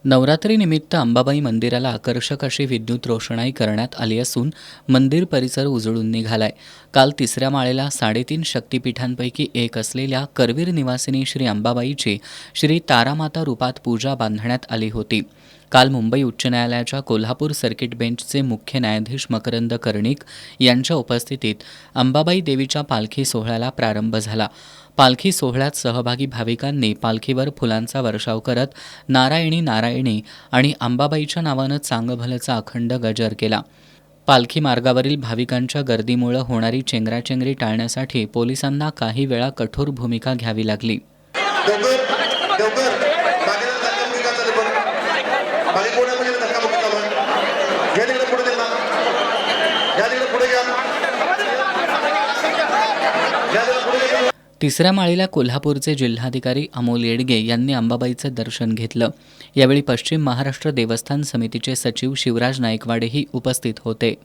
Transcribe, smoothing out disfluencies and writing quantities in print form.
नवरात्रीनिमित्त अंबाबाई मंदिराला आकर्षक अशी विद्युत रोषणाई करण्यात आली असून मंदिर परिसर उजळून निघालाय. काल तिसऱ्या माळेला 3.5 शक्तिपीठांपैकी एक असलेल्या करवीर निवासिनी श्री अंबाबाईची श्री तारामाता रूपात पूजा बांधण्यात आली होती. काल मुंबई उच्च न्यायालयाच्या कोल्हापूर सर्किट बेंचचे मुख्य न्यायाधीश मकरंद कर्णिक यांच्या उपस्थितीत अंबाबाई देवीच्या पालखी सोहळ्याला प्रारंभ झाला. पालखी सोहळ्यात सहभागी भाविकांनी पालखीवर फुलांचा वर्षाव करत नारायणी नारायणी आणि अंबाबाईच्या नावानं चांगभलचा अखंड गजर केला. पालखी मार्गावरील भाविकांच्या गर्दीमुळे होणारी चेंगराचेंगरी टाळण्यासाठी पोलिसांना काही वेळा कठोर भूमिका घ्यावी लागली. तिसऱ्या माळीला कोल्हापूरचे जिल्हाधिकारी अमोल येडगे यांनी अंबाबाईचं दर्शन घेतलं. यावेळी पश्चिम महाराष्ट्र देवस्थान समितीचे सचिव शिवराज नायकवाडेही उपस्थित होते.